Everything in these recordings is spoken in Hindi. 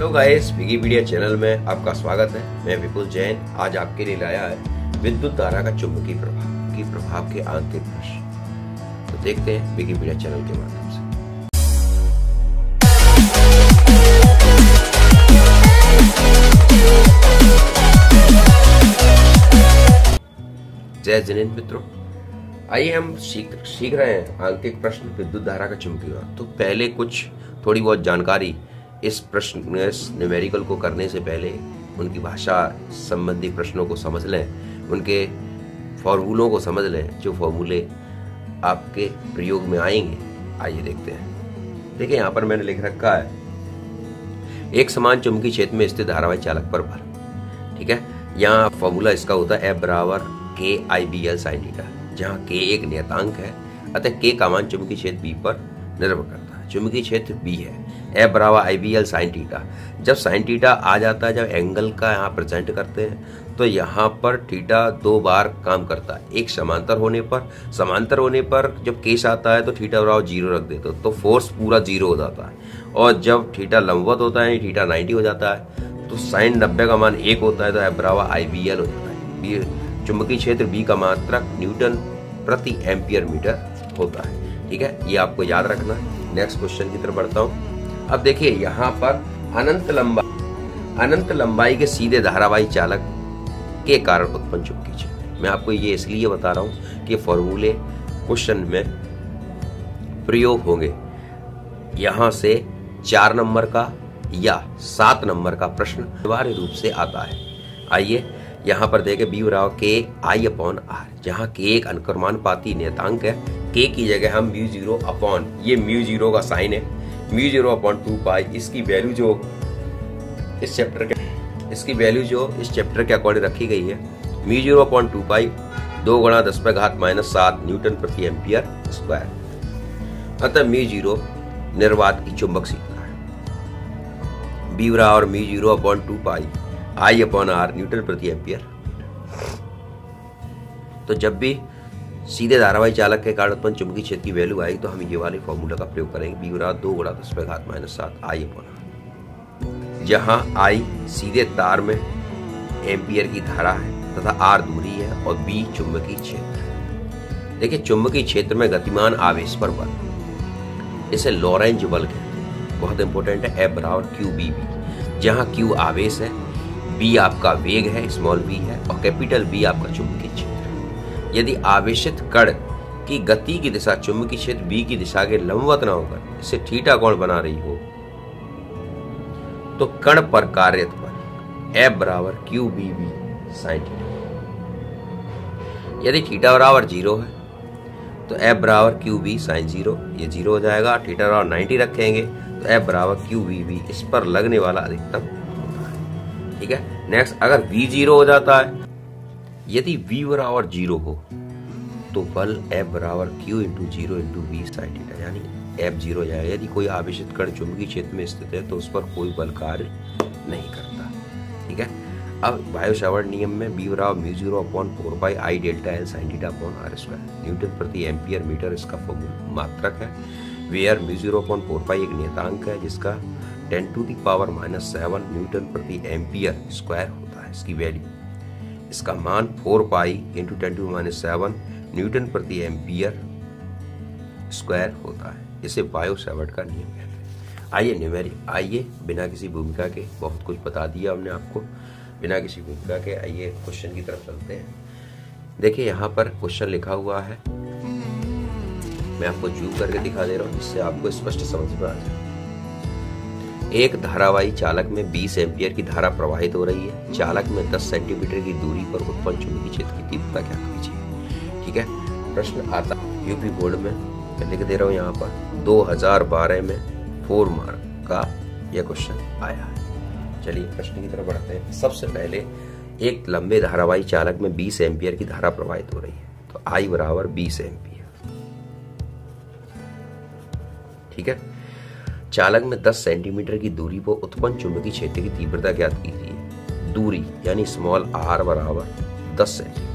हेलो गाइस, विकिपीडिया चैनल में आपका स्वागत है। मैं विपुल जैन आज आपके लिए लाया है विद्युत धारा का चुंबकीय प्रभाव के आंतरिक प्रश्न। तो देखते हैं विकिपीडिया चैनल के माध्यम से। जय जिनेंद्र मित्रों, आइए हम सीख रहे हैं आंतरिक प्रश्न विद्युत धारा का चुंबकीय। तो पहले कुछ थोड़ी बहुत जानकारी इस प्रश्न न्यूमेरिकल को करने से पहले उनकी भाषा संबंधी प्रश्नों को समझ लें, उनके फॉर्मूलों को समझ लें जो फॉर्मूले आपके प्रयोग में आएंगे। आइए देखते हैं। देखिए यहाँ पर मैंने लिख रखा है, एक समान चुंबकीय क्षेत्र में स्थित धारावाही चालक पर बल। ठीक है, यहाँ फॉर्मूला इसका होता है F बराबर KIBL sin थीटा, जहाँ K एक नियतांक है, अतः K का मान चुंबकीय क्षेत्र B पर निर्भर करता है। चुंबकीय क्षेत्र B है, F बराबर IBL sin थीटा। जब sin थीटा आ जाता है, जब एंगल का यहाँ प्रेजेंट करते हैं, तो यहाँ पर थीटा दो बार काम करता है। एक समांतर होने पर जब केस आता है तो थीटा बराबर 0 रख देते हो, तो फोर्स पूरा 0 हो जाता है। और जब थीटा लंबवत होता है, थीटा 90 हो जाता है, तो sin 90 का मान 1 होता है, तो F बराबर IBL हो जाता है। चुंबकीय क्षेत्र B का मात्रक न्यूटन प्रति एम्पियर मीटर होता है। ठीक है, ये आपको याद रखना है। नेक्स्ट क्वेश्चन की तरफ बढ़ता हूँ। अब देखिए यहाँ पर अनंत लंबाई के सीधे धारावाही चालक के कारण उत्पन्न चुंबकीय क्षेत्र। मैं आपको ये इसलिए बता रहा हूँ कि फॉर्मूले क्वेश्चन में प्रयोग होंगे। यहाँ से 4 नंबर का या 7 नंबर का प्रश्न अनिवार्य रूप से आता है। आइए यहाँ पर देखें, B बराबर KI/R, जहाँ K एक अनुक्रमानुपाती नियतांक है। K की जगह हम म्यू 0 ये म्यू 0 का साइन है, म्यू 0/2 इसकी वैल्यू जो इस चैप्टर के अकॉर्डिंग रखी गई है, म्यू 0/2 2 गुणा 10⁻⁷ न्यूटन प्रति एम्पियर स्क्वायर। अतः म्यू 0 निर्वात की चुंबकशीलता है। B बराबर म्यू 0/2 I/R न्यूटन प्रति एम्पियर। तो जब भी सीधे धारावाही चालक के कारण उत्पन्न चुंबकीय क्षेत्र की वैल्यू आई, तो हम ये वाले फॉर्मूला का प्रयोग करेंगे। B बराबर 2 गुणा 10⁻⁷ I/R, जहां I सीधे तार में एम्पियर की धारा है तथा R दूरी है और B चुंबकीय क्षेत्र। देखिए, चुंबकीय क्षेत्र में गतिमान आवेश पर बल, इसे लॉरेंज बल कहते हैं, बहुत इंपॉर्टेंट है। F बराबर QBB, जहां Q आवेश है, B आपका वेग है, स्मॉल b है, और कैपिटल B आपका चुंबकीय क्षेत्र है। यदि आवेशित कण की गति की दिशा चुंबकीय क्षेत्र B की दिशा के लंबवत न होकर इसे थीटा कोण बना रही हो, तो कण पर कार्यरत बल F बराबर QBB sin थीटा। यदि थीटा बराबर 0 है तो F बराबर QB sin 0, ये 0 हो जाएगा। थीटा बराबर 90 रखेंगे तो F बराबर QBB, इस पर लगने वाला अधिकतम होता है। ठीक है, नेक्स्ट, अगर V 0 हो जाता है, यदि V बराबर 0 हो तो बल F बराबर Q × 0 × V sin थीटा, यानी F 0 हो जाएगा। यदि कोई आवेशित कण चुंबकीय क्षेत्र में स्थित है तो उस पर कोई बल कार्य नहीं करता। ठीक है, अब वायु-सावर्त नियम में B बराबर mu 0/4 I delta L sin थीटा/r², न्यूटन प्रति एम्पियर मीटर इसका मात्रक है। वेयर म्यू 0/4 एक नियतांक है जिसका 10⁻⁷ न्यूटन प्रति एम्पियर स्क्वायर होता है। इसकी वैल्यू, इसका मान 4π × 10⁻⁷ न्यूटन प्रति एम्पियर स्क्वायर होता है। इसे वायु-सावर्त का नियम कहते हैं। आइए बिना किसी भूमिका के, बहुत कुछ बता दिया हमने आपको, बिना किसी भूमिका के आइए क्वेश्चन की तरफ चलते हैं। देखिए यहाँ पर क्वेश्चन लिखा हुआ है, मैं आपको जूम करके दिखा दे रहा हूँ जिससे आपको स्पष्ट समझ में आ जाए। एक धारावाही चालक में 20 एम्पियर की धारा प्रवाहित हो रही है। चालक में 10 सेंटीमीटर की दूरी पर उत्पन्न चुंबकीय क्षेत्र की तीव्रता क्या कीजिए। ठीक है, प्रश्न आता यूपी बोर्ड में, मैं लिख दे रहा हूँ यहाँ पर, 2012 में 4 मार्क का यह क्वेश्चन आया है। चलिए प्रश्न की तरफ बढ़ते हैं। सबसे पहले, एक लंबे धारावाही चालक में 20 एम्पियर की धारा प्रवाहित हो रही है, तो I बराबर 20 एम्पियर। ठीक है, चालक में 10 सेंटीमीटर की दूरी पर उत्पन्न चुंबकीय क्षेत्र की तीव्रता ज्ञात कीजिए। दूरी यानी स्मॉल r बराबर 10 सेंटीमीटर।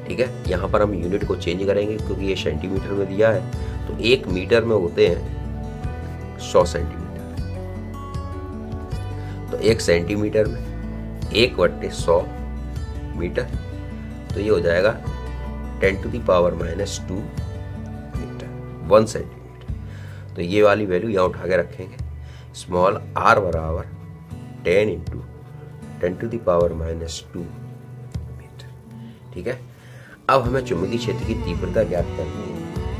ठीक है, यहाँ पर हम यूनिट को चेंज करेंगे क्योंकि ये सेंटीमीटर में दिया है, तो 1 मीटर में होते हैं 100 सेंटीमीटर। तो 1 सेंटीमीटर में 1/100 मीटर, तो ये हो जाएगा 10⁻⁻² मीटर, 1 सेंटीमीटर। तो ये वाली वैल्यू यहाँ उठा के रखेंगे। स्मॉल r बराबर 10 × 10⁻⁻² मीटर। ठीक है, अब हमें चुंबकीय क्षेत्र की तीव्रता ज्ञात करनी है।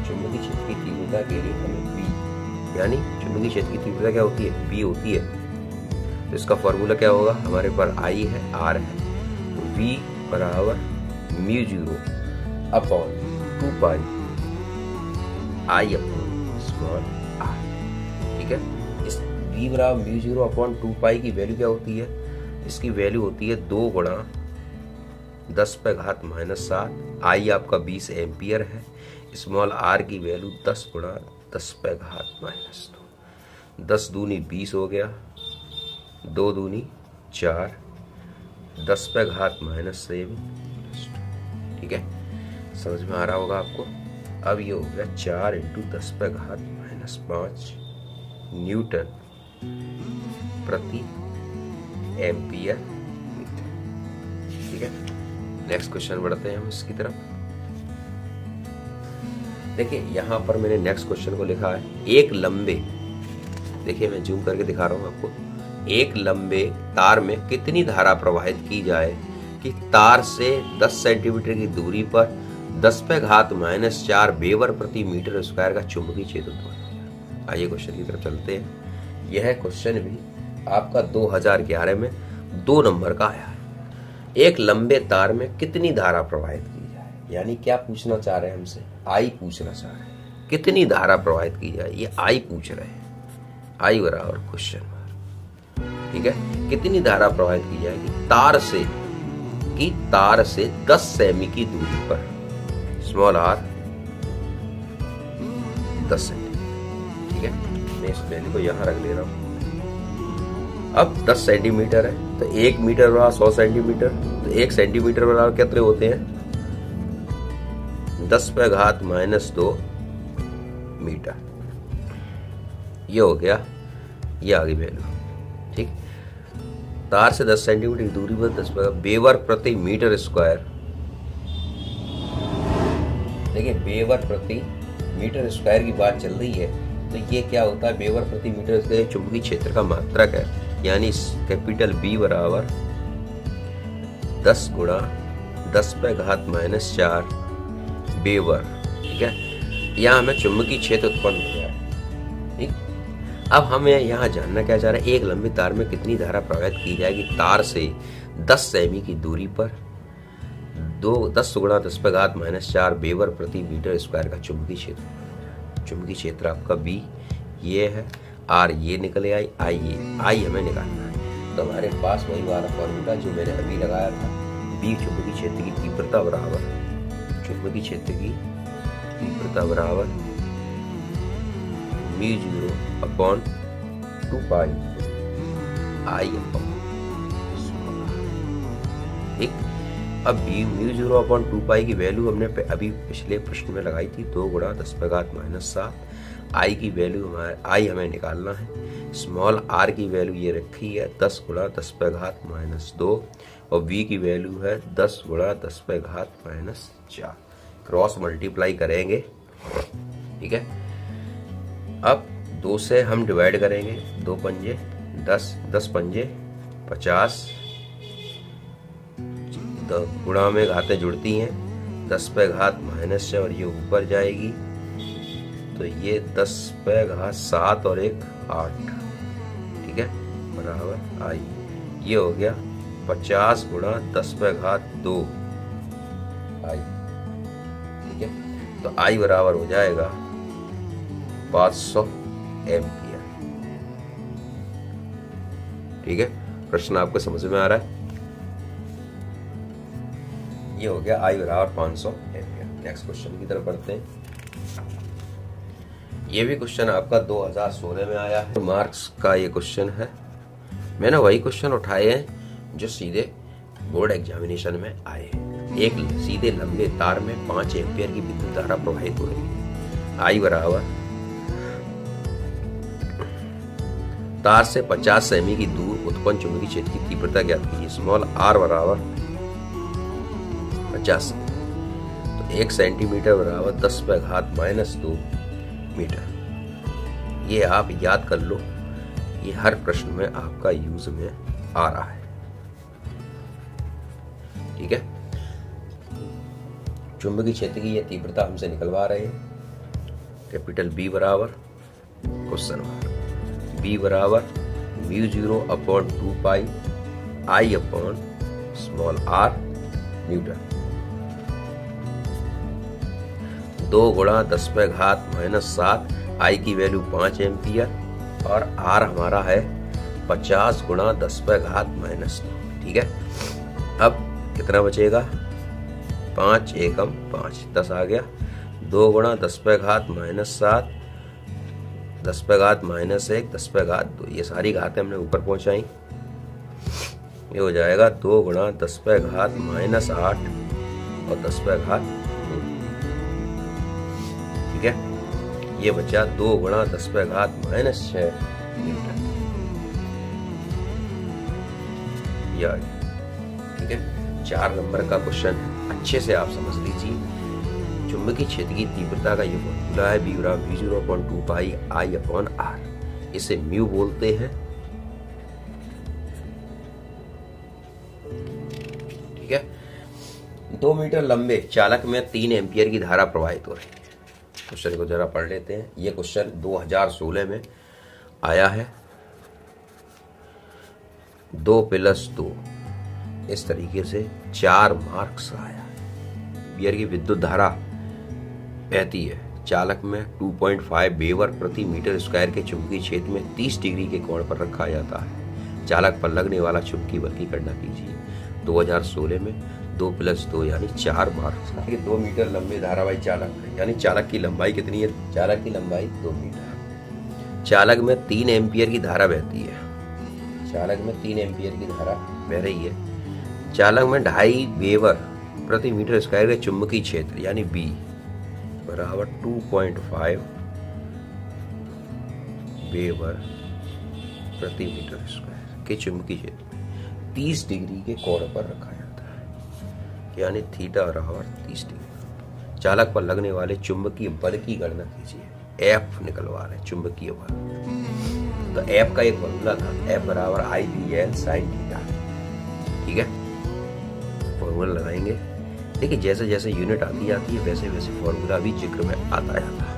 चुंबकीय क्षेत्र की तीव्रता के लिए हमें B, यानी चुंबकीय क्षेत्र की तीव्रता क्या होती है? B होती है। तो इसका फॉर्मूला क्या होगा? हमारे पास I है, R है, तो V बराबर μ0 upon 2π I upon small r। ठीक है, इस V बराबर μ0 अपॉन 2π की वैल्यू क्या होती है? इसकी वैल्यू होती है 2 × 10⁻⁻7। I आपका 20 एम्पियर है। स्मॉल r की वैल्यू 10 × 10⁻⁻2। 10 दूनी 20 हो गया, 2 दूनी 4, 10⁻⁻7। ठीक है, समझ में आ रहा होगा आपको। अब ये हो गया 4 × 10⁻⁻5 न्यूटन प्रति एम्पियर मीटर। ठीक है, नेक्स्ट क्वेश्चन बढ़ते हैं हम इसकी तरफ। देखिए यहाँ पर मैंने नेक्स्ट क्वेश्चन को लिखा है, एक लंबे, देखिए मैं जूम करके दिखा रहा हूँ आपको, एक लंबे तार में कितनी धारा प्रवाहित की जाए कि तार से 10 सेंटीमीटर की दूरी पर 10⁻⁻4 वेबर प्रति मीटर स्क्वायर का चुंबकीय क्षेत्र उत्पन्न हो जाए। आइए क्वेश्चन की तरफ चलते हैं। यह क्वेश्चन भी आपका 2011 में 2 नंबर का आया है। एक लंबे तार में कितनी धारा प्रवाहित की जाए, यानी क्या पूछना चाह रहे हैं हमसे? आई पूछना चाह रहे हैं, कितनी धारा प्रवाहित की जाए, ये आई पूछ रहे हैं। आई बराबर क्वेश्चन मार्क। ठीक है, कितनी धारा प्रवाहित की जाएगी तार से 10 सेमी की दूरी पर, स्मॉल r 10 सेंटीमीटर। ठीक है, मैं इस वैल्यू को यहां रख ले रहा हूं। अब 10 सेंटीमीटर है तो 1 मीटर बराबर 100 सेंटीमीटर, तो 1 सेंटीमीटर बराबर कितने होते हैं? 10⁻⁻2 मीटर। ये हो गया, ये आ गई वैल्यू। ठीक, तार से 10 सेंटीमीटर की दूरी पर 10 वेबर प्रति मीटर स्क्वायर। देखिए वेबर प्रति मीटर स्क्वायर की बात चल रही है, तो ये क्या होता है? वेबर प्रति मीटर स्क्वायर चुंबकीय क्षेत्र का मात्रक है, यानी कैपिटल B बराबर 10 × 10⁻⁻4 वेबर। ठीक है, यहाँ हमें चुंबकीय क्षेत्र उत्पन्न हो गया। ठीक, अब हमें यहाँ जानना क्या चाह रहे हैं? एक लंबी तार में कितनी धारा प्रवाहित की जाएगी तार से 10 सेमी की दूरी पर 10 × 10⁻⁻4 वेबर प्रति मीटर स्क्वायर का चुंबकीय क्षेत्र। चुंबकीय क्षेत्र आपका B ये है, R ये निकले आई, आई हमें निकालना है। तो हमारे पास वही वाला फॉर्मूला जो मैंने अभी लगाया था, B चुंबकीय क्षेत्र की तीव्रता बराबर, चुंबकीय क्षेत्र की तीव्रता बराबर μ0 अपॉन 2π I अपॉन। ठीक, अब μ0 अपॉन 2π की वैल्यू हमने अभी पिछले प्रश्न में लगाई थी, 2 × 10⁻⁷। आई की वैल्यू आई हमें निकालना है। स्मॉल r की वैल्यू ये रखी है 10 × 10⁻2 और v की वैल्यू है 10 × 10⁻4। क्रॉस मल्टीप्लाई करेंगे। ठीक है, अब 2 से हम डिवाइड करेंगे, 2 पंजे 10, 10 पंजे 50, गुणा में घातें जुड़ती हैं, 10⁻⁻6 और ये ऊपर जाएगी, तो ये 10⁻7 और 1 8। ठीक है, बराबर आई। ये हो गया 50 × 10⁻2 आई। ठीक है, तो आई बराबर हो जाएगा 500 एम्पियर। ठीक है, प्रश्न आपको समझ में आ रहा है? ये हो गया आई बराबर 500 एम्पियर। नेक्स्ट क्वेश्चन की तरफ बढ़ते हैं। ये भी क्वेश्चन आपका 2016 में आया है, मार्क्स का ये क्वेश्चन है। मैंने वही क्वेश्चन उठाए हैं जो सीधे बोर्ड एग्जामिनेशन में आए हैं। एक सीधे लंबे तार में 5 एम्पियर की विद्युत धारा प्रवाहित हो रही है। आई बराबर तार से 50 सेमी की दूर उत्पन्न चुंबकीय क्षेत्र की तीव्रता ज्ञात कीजिए। स्मॉल r बराबर 50, तो 1 सेंटीमीटर बराबर 10⁻⁻² मीटर। ये आप याद कर लो, ये हर प्रश्न में आपका यूज में आ रहा है। ठीक है, चुंबकीय क्षेत्र की ये तीव्रता हमसे निकलवा रहे हैं। कैपिटल B बराबर क्वेश्चन B बराबर μ0/2π I/r न्यूटन। 2 × 10⁻⁷ I की वैल्यू 5 एम्पियर और R हमारा है 50 × 10⁻²। ठीक है, अब कितना बचेगा? 5 एकम 5, 10 आ गया। 2 × 10⁻⁷, 10⁻⁻1, 10⁻², ये सारी घातें हमने ऊपर पहुंचाई। ये हो जाएगा 2 × 10⁻⁸ और 10⁻²। ठीक है, ये बचा 2 × 10⁻⁻6 न्यूटन। ठीक है, 4 नंबर का क्वेश्चन अच्छे से आप समझ लीजिए। चुंबकीय क्षेत्र की तीव्रता का ये फॉर्मूला है μ0/2π I/r। इसे म्यू बोलते हैं। ठीक है, 2 मीटर लंबे चालक में 3 एम्पियर की धारा प्रवाहित हो रही है। क्वेश्चन को जरा पढ़ लेते हैं। ये क्वेश्चन 2016 में आया है। 2+2 इस तरीके से 4 मार्क्स आया। एम्पियर की विद्युत धारा बहती है चालक में 2.5 वेबर प्रति मीटर स्क्वायर के चुंबकीय क्षेत्र में 30 डिग्री के कोण पर रखा जाता है। चालक पर लगने वाला चुंबकीय बल की गणना कीजिए। 2016 में 2+2 यानी 4 मार्क्स। 2 मीटर लंबे धारावाही चालक है, यानी चालक की लंबाई कितनी है? चालक की लंबाई 2 मीटर। चालक में 3 एम्पियर की धारा बहती है। चालक में 3 एम्पियर की धारा बह रही है। चालक में 2.5 वेबर प्रति मीटर स्क्वायर के चुंबकीय क्षेत्र यानी B बराबर 2.5 वेबर प्रति मीटर स्क्वायर के चुंबकीय क्षेत्र में 30 डिग्री के कोण पर रखा जाता है, यानी थीटा बराबर 30 डिग्री। चालक पर लगने वाले चुंबकीय बल की गणना कीजिए। F निकलवा रहे चुंबकीय बल, तो F का एक फॉर्मूला था, F बराबर IBL sin थीटा। ठीक है, फॉर्मूला लगाएंगे। देखिए जैसे जैसे यूनिट आती जाती है वैसे वैसे फॉर्मूला भी जिक्र में आता जाता है।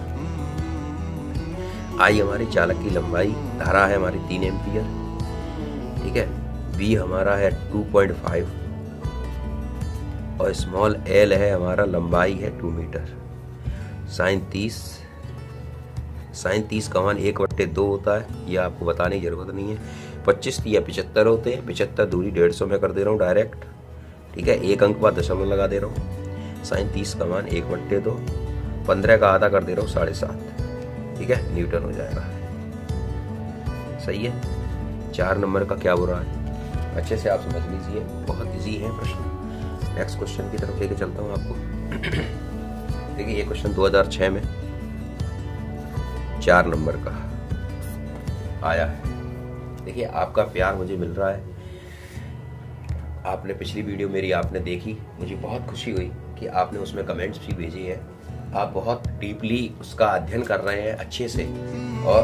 आई हमारी चालक की लंबाई, धारा है हमारी 3 एम्पियर। ठीक है, बी हमारा है 2.5 और स्मॉल एल है हमारा, लंबाई है 2 मीटर। साइन 30 का मान 1/2 होता है, ये आपको बताने की जरूरत नहीं है। 25 या 75 होते हैं। 75 दूरी 150 में कर दे रहा हूँ डायरेक्ट। ठीक है, 1 अंक बाद दशमलव लगा दे रहा हूँ। साइन 30 का मान 1/2, 15 का आधा कर दे रहा हूँ 7.5। ठीक है, न्यूटन हो जाएगा। सही है। 4 नंबर का क्या बुरा है, अच्छे से आप समझ लीजिए, बहुत इजी है प्रश्न। नेक्स्ट क्वेश्चन की तरफ लेके चलता हूँ आपको। देखिए ये क्वेश्चन 2006 में 4 नंबर का आया है। देखिए आपका प्यार मुझे मिल रहा है। आपने पिछली वीडियो मेरी आपने देखी, मुझे बहुत खुशी हुई कि आपने उसमें कमेंट्स भी भेजे हैं। आप बहुत डीपली उसका अध्ययन कर रहे हैं अच्छे से, और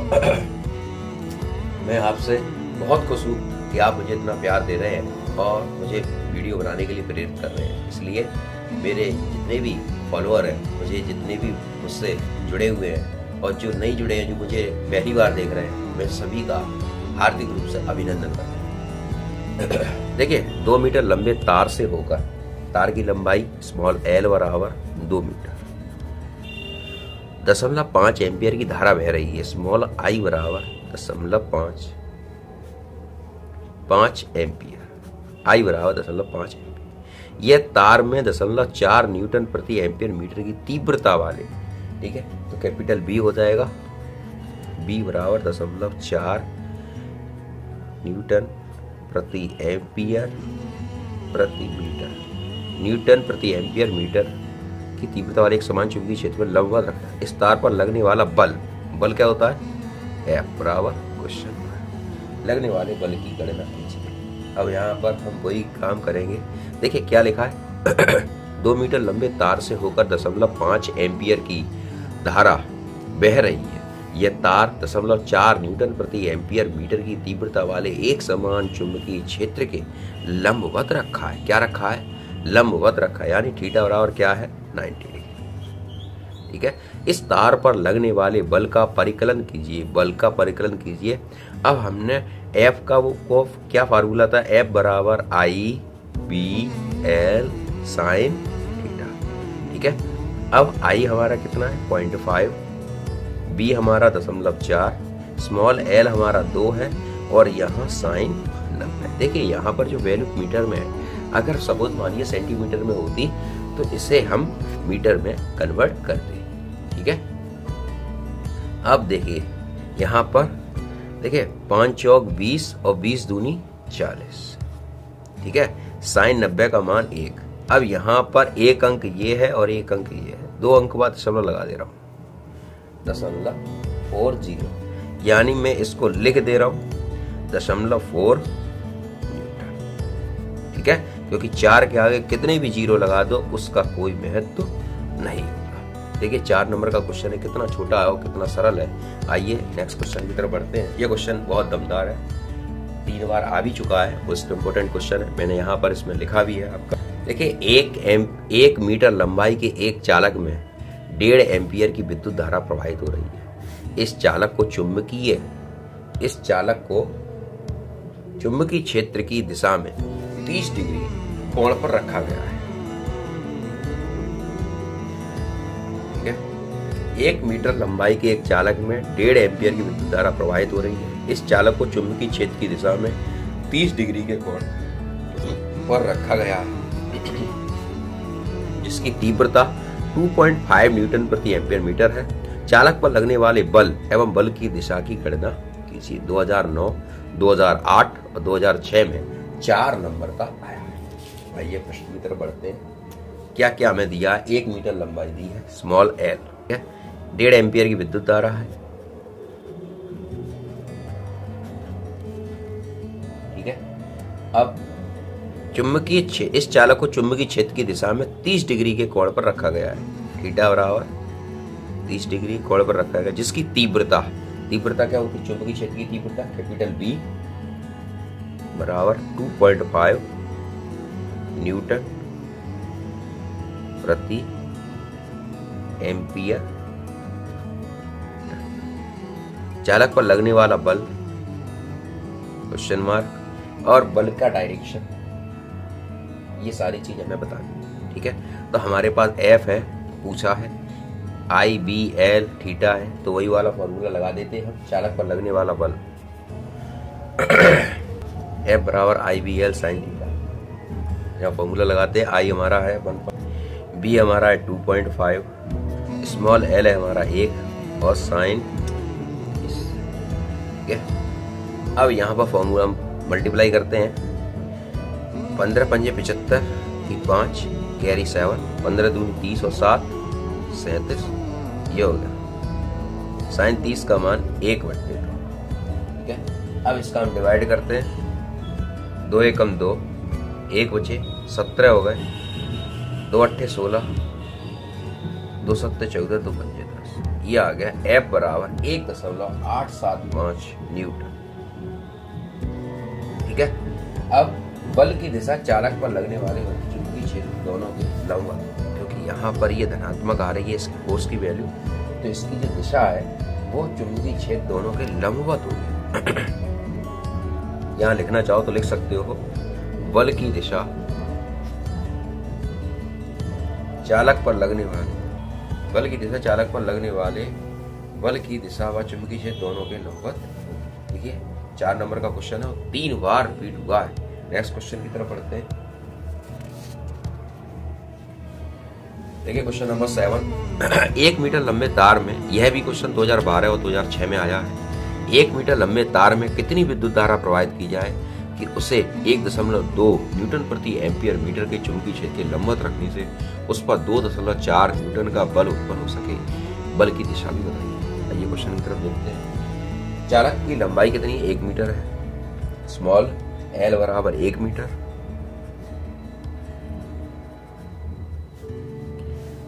मैं आपसे बहुत खुश हूँ कि आप मुझे इतना प्यार दे रहे हैं और मुझे वीडियो बनाने के लिए प्रेरित कर रहे हैं। इसलिए मेरे जितने भी फॉलोअर हैं, मुझे जितने भी मुझसे जुड़े हुए हैं और जो नहीं जुड़े हैं, जो मुझे पहली बार देख रहे हैं, मैं सभी का हार्दिक रूप से अभिनंदन करता हूँ। देखिए 2 मीटर लंबे तार से होकर तार की लंबाई स्मॉल एल बराबर 2 मीटर, 0.5 एम्पियर की धारा बह रही है। स्मॉल आई बराबर 0.5 एम्पियर, आई बराबर 0.5 एम्पियर। यह तार में 0.4 न्यूटन प्रति एम्पियर मीटर की तीव्रता वाले। ठीक है, तो कैपिटल बी हो जाएगा। बी बराबर 0.4 न्यूटन प्रति एम्पियर प्रति मीटर। न्यूटन प्रति एम्पियर मीटर की तीव्रता वाले एक समान चुंबकीय क्षेत्र में लंबवत रखना है। इस तार पर लगने वाला बल क्या होता है? F बराबर क्वेश्चन। लगने वाले बल की गणना कीजिए। अब यहाँ पर हम वही काम करेंगे। देखिए क्या लिखा है 2 मीटर लंबे तार से होकर 0.5 एम्पियर की धारा बह रही है। यह तार 0.4 न्यूटन प्रति एम्पियर मीटर की तीव्रता वाले एक समान चुंबकीय क्षेत्र के लंबवत रखा है। क्या रखा है? लंबवत रखा है, यानी थीटा बराबर क्या है? 90 डिग्री। ठीक है। इस तार पर लगने वाले बल का परिकलन कीजिए, बल का परिकलन कीजिए। अब हमने एफ का वो क्या फार्मूला था? एफ बराबर आई बी एल साइन थीटा। ठीक है। अब आई हमारा कितना है? 0.5, बी हमारा 0.4, स्मॉल एल हमारा 2 है और यहाँ साइन 90। देखिए यहाँ पर जो वैल्यू मीटर में है, अगर सपोज मानिए सेंटीमीटर में होती तो इसे हम मीटर में कन्वर्ट करते। ठीक है। अब देखिए यहाँ पर देखिए 5 चौक 20 और 20 दूनी 40। ठीक है। साइन 90 का मान 1। अब यहाँ पर एक अंक ये है और एक अंक ये है, 2 अंक बाद दशमलव लगा दे रहा हूँ, 0.40, यानी मैं इसको लिख दे रहा हूँ 0.4 न्यूटन। ठीक है। क्योंकि 4 के आगे कितने भी जीरो लगा दो उसका कोई महत्व नहीं होगा। देखिए 4 नंबर का क्वेश्चन है, कितना छोटा है और कितना सरल है। आइए नेक्स्ट क्वेश्चन की तरफ बढ़ते हैं। ये क्वेश्चन बहुत दमदार है, 3 बार आ भी चुका है, मोस्ट इम्पोर्टेंट क्वेश्चन है। मैंने यहाँ पर इसमें लिखा भी है आपका। देखिए 1 मीटर लंबाई के एक चालक में 1.5 एम्पियर की विद्युत धारा प्रवाहित हो रही है। इस चालक को चुंबकीय क्षेत्र की दिशा में 30 डिग्री कोण पर रखा गया है। ठीक है। 1 मीटर लंबाई के एक चालक में 1.5 एम्पियर की विद्युत धारा प्रवाहित हो रही है। इस चालक को चुंबकीय क्षेत्र की दिशा में 30 डिग्री के कोण पर रखा गया है, जिसकी तीव्रता 2.5 न्यूटन प्रति एम्पियर मीटर है। चालक पर लगने वाले बल एवं बल की दिशा की गणना कीजिए। 2009, 2008 और 2006 में 4 नंबर का आया है। आइए प्रश्न की तरफ बढ़ते हैं। क्या क्या हमें दिया है? 1 मीटर लंबाई दी है, स्मॉल एल, 1.5 एम्पियर की विद्युत धारा है। ठीक है। अब इस चालक को चुंबकीय क्षेत्र की दिशा में 30 डिग्री के कोण पर रखा गया है। थीटा बराबर 30 डिग्री कोण पर रखा गया, जिसकी तीव्रता क्या होगी? चुंबकीय क्षेत्र की तीव्रता कैपिटल बी बराबर 2.5 न्यूटन प्रति एम्पियर। चालक पर लगने वाला बल क्वेश्चन मार्क और बल का डायरेक्शन, ये सारी चीज हमें बतानी। ठीक है। तो हमारे पास एफ है, पूछा है, आई बी एल थीटा है, तो वही वाला फॉर्मूला लगा देते हैं हम। चालक पर लगने वाला बल एफ बराबर आई बी एल साइन थीटा, यहाँ फॉर्मूला लगाते हैं। आई हमारा है 1, बी हमारा है 2.5, स्मॉल एल है हमारा 1 और साइन। ठीक है। अब यहाँ पर फॉर्मूला मल्टीप्लाई करते हैं। 15 पंजे 75 की 5 कैरी 7, 15 दूनी 30 और 7 37, ये हो गया। साइन 30 का मान 1/2। ठीक है। अब इसका हम डिवाइड करते हैं। 2 एकम 2, 1 बचे 17 हो गए, 2 अट्ठे 16, 2 सत्ते 14, 2 पंजे 10। ये आ गया एफ बराबर 1.875 न्यूटन। ठीक है। अब बल की दिशा चालक पर लगने वाले चुंबकीय क्षेत्र दोनों के लंबवत, क्योंकि यहाँ पर ये धनात्मक आ रही है इसकी फोर्स की वैल्यू, तो इसकी जो दिशा है वो चुंबकीय क्षेत्र दोनों के लंबवत होगी। यहाँ लिखना चाहो तो लिख सकते हो, बल की दिशा चालक पर लगने वाले बल की दिशा व चुंबकीय क्षेत्र दोनों के लंबवत। देखिए 4 नंबर का क्वेश्चन है, 3 बार रिपीट हुआ है। नेक्स्ट क्वेश्चन की तरफ बढ़ते हैं। देखिए क्वेश्चन नंबर 7। 1 मीटर लंबे तार में, यह भी क्वेश्चन 2012 और 2006 में आया है। 1 मीटर लंबे तार में कितनी विद्युत धारा प्रवाहित की जाए कि उसे 1.2 न्यूटन प्रति एम्पियर मीटर के चुंबकीय क्षेत्र के लंबवत रखने से उस पर 2.4 न्यूटन का बल उत्पन्न हो सके। बल की दिशा भी बताइए। आइए क्वेश्चन की तरफ देखते हैं। चालक की लंबाई कितनी? 1 मीटर है। स्मॉल एल बराबर 1 मीटर।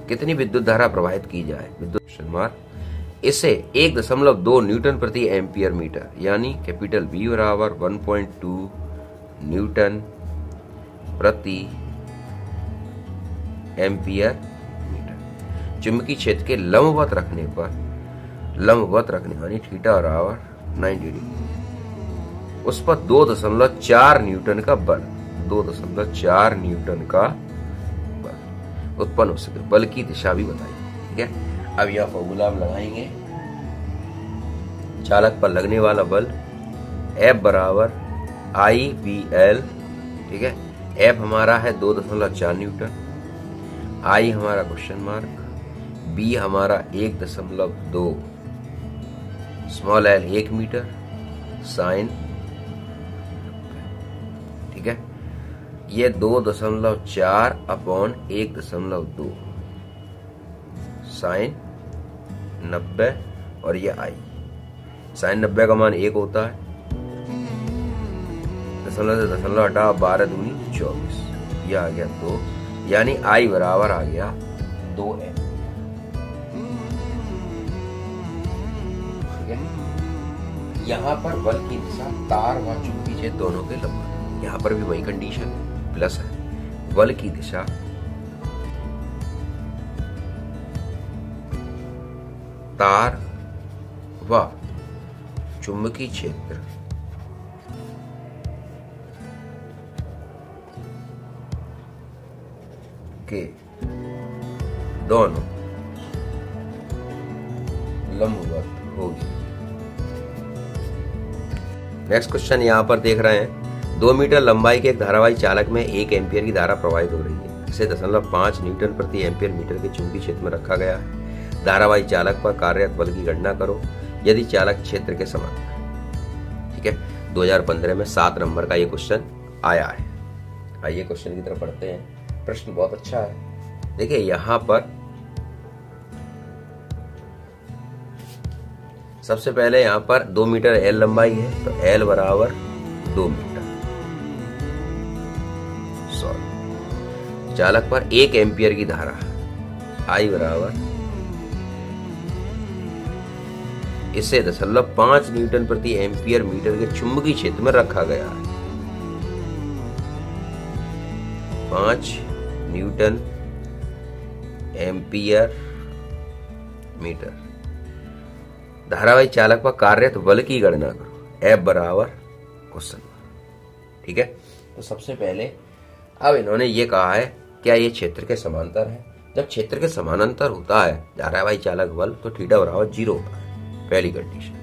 कितनी विद्युत धारा प्रवाहित की जाए, विद्युत इसे 1.2 न्यूटन प्रति एम्पियर मीटर, यानी कैपिटल V बराबर 1.2 न्यूटन प्रति एम्पियर मीटर। चुंबकीय क्षेत्र के लंबवत रखने यानी थीटा बराबर 90 डिग्री, उस पर 2.4 न्यूटन का बल, 2.4 न्यूटन का बल उत्पन्न हो सके। बल की दिशा भी बताइए। ठीक है, अब यह फॉर्मूला हम लगाएंगे। चालक पर लगने वाला बल F बराबर IBL। ठीक है, F हमारा है 2.4 न्यूटन, I हमारा क्वेश्चन मार्क, B हमारा 1.2, स्मॉल l 1 मीटर, साइन। ठीक है, ये 2.4 अपॉन 1.2 साइन 90, और ये I साइन 90 का मान 1 होता है, दशमलव से दशमलव हटा 12 दूनी 24, ये आ गया 2, यानी I बराबर आ गया 2m। ठीक है, यहाँ पर बल की दिशा तार व चुंबकीय क्षेत्र दोनों के लंबवत, यहाँ पर भी वही कंडीशन प्लस है। बल की दिशा तार व चुंबकीय क्षेत्र के दोनों लंबवत होगी। नेक्स्ट क्वेश्चन यहाँ पर देख रहे हैं, 2 मीटर लंबाई के एक धारावाही चालक में 1 एम्पियर की धारा प्रवाहित हो रही है। इसे 0.5 न्यूटन प्रति एम्पियर मीटर के चुंबकीय क्षेत्र में रखा गया है। धारावाही चालक पर कार्यरत बल की गणना करो यदि चालक क्षेत्र के समांतर। ठीक है, 2015 में 7 नंबर का ये क्वेश्चन आया है। आइए क्वेश्चन की तरफ बढ़ते हैं। प्रश्न बहुत अच्छा है। देखिए यहां पर सबसे पहले यहां पर 2 मीटर एल लंबाई है, तो एल बराबर 2 मीटर। सॉरी, चालक पर 1 एम्पियर की धारा, आई बराबर इसे 0.5 न्यूटन प्रति एम्पियर मीटर के चुंबकीय क्षेत्र में रखा गया है। 5 न्यूटन एम्पियर मीटर। धारावाही चालक पर कार्यरत बल की गणना करो, F बराबर क्वेश्चन मार्क। ठीक है, तो सबसे पहले अब इन्होंने ये कहा है क्या ये क्षेत्र के समांतर है। जब क्षेत्र के समानांतर होता है धारावाही चालक बल, तो थीटा बराबर 0 होता है। पहली कंडीशन,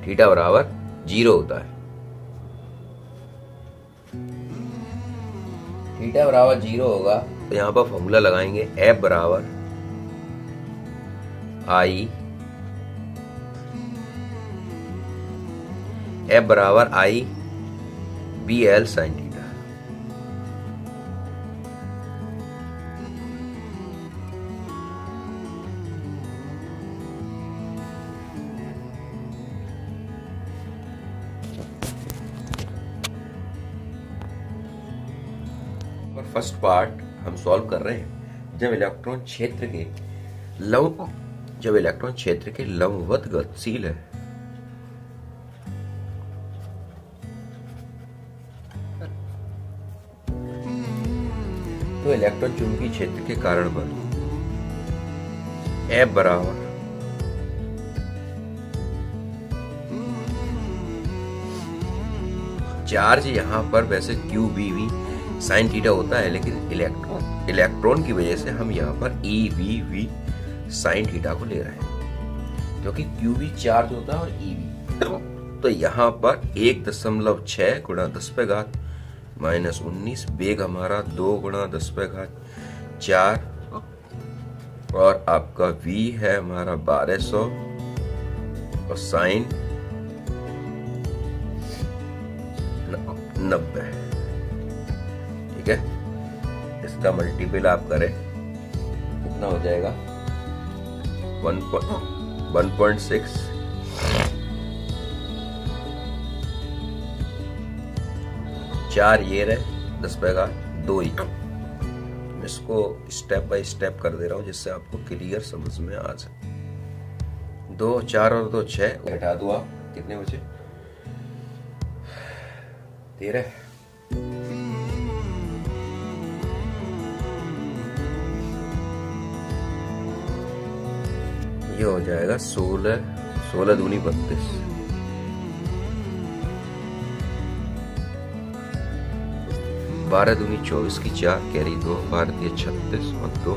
थीटा बराबर 0 होता है। थीटा बराबर 0 होगा तो यहां पर फॉर्मूला लगाएंगे, F बराबर I, F बराबर I BL sine theta. First part हम सॉल्व कर रहे हैं। जब इलेक्ट्रॉन क्षेत्र के लंबवत गतिशील है, तो इलेक्ट्रॉन चुंबकीय क्षेत्र के कारण बल F बराबर चार्ज यहां पर वैसे QBV साइन थीटा होता है, लेकिन इलेक्ट्रॉन की वजह से हम यहाँ पर EVV साइन थीटा को ले रहे हैं, क्योंकि QB चार्ज होता है और EV। तो यहाँ पर 1.6 गुणा 10⁻⁻⁻⁹ वेग हमारा 2 गुणा 10⁻⁴, और आपका V है हमारा 1200 और साइन 90। ठीक है, इसका मल्टीपल आप करें कितना हो जाएगा 1.6 4 ये रहे, 10 पे घात 2 ही। मैं इसको स्टेप बाय स्टेप कर दे रहा हूँ जिससे आपको क्लियर समझ में आ जाए। 2 4 और 2 6 घटा दो आप, कितने बचे? 13। ये हो जाएगा 16, 16 दूनी 32, 12 दूनी 24 की 4 कैरी 2, 12 दिए 36 और 2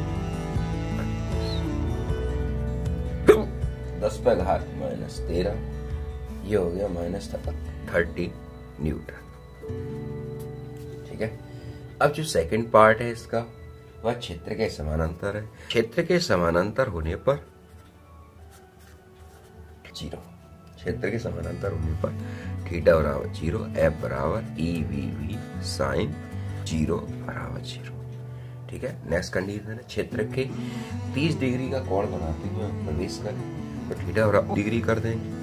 10 पे घात -13। ये हो गया -30 न्यूटन। ठीक है। अब जो सेकंड पार्ट है इसका, वह क्षेत्र के समानांतर है। क्षेत्र के समानांतर होने पर 0, क्षेत्र के समानांतर होने पर थीटा बराबर 0, एफ बराबर EVV साइन 0 बराबर 0। ठीक है। नेक्स्ट कंडीशन है, क्षेत्र के 30 डिग्री का कोण बनाते हुए प्रवेश करें तो थीटा बराबर डिग्री कर देंगे।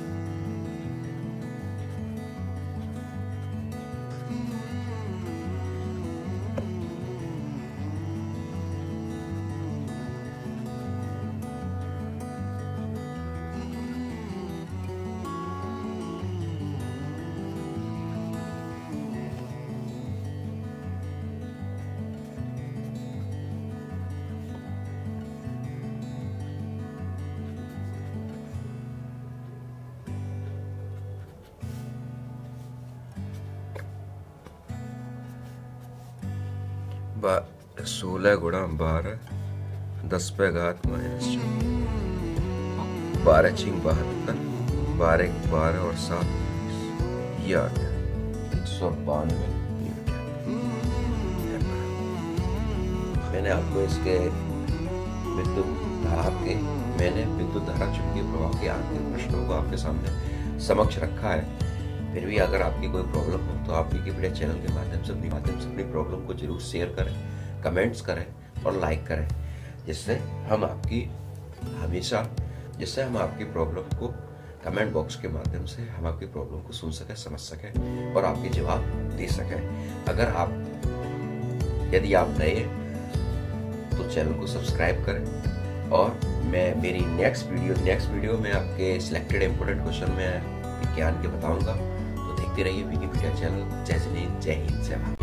बा 16 गुणा 12, 10 पे घात -4, 12 6 72, 12 1 12 और 7 ये आ गया 192 न्यूटन। मैंने आपको इसके विद्युत धारा चुंबकीय प्रवाह के आगे प्रश्नों को आपके सामने समक्ष रखा है। फिर भी अगर आपकी कोई प्रॉब्लम हो तो आप विकिपीडिया चैनल के माध्यम से अपनी प्रॉब्लम को जरूर शेयर करें, कमेंट्स करें और लाइक करें, जिससे हम आपकी प्रॉब्लम को कमेंट बॉक्स के माध्यम से हम आपकी प्रॉब्लम को सुन सकें, समझ सकें और आपके जवाब दे सकें। यदि आप नए हैं तो चैनल को सब्सक्राइब करें और मैं मेरी नेक्स्ट वीडियो में आपके सिलेक्टेड इंपोर्टेंट क्वेश्चन में विज्ञान के बताऊंगा। तो देखते रहिए विकिपीडिया चैनल। जय हिंद, जय भारत।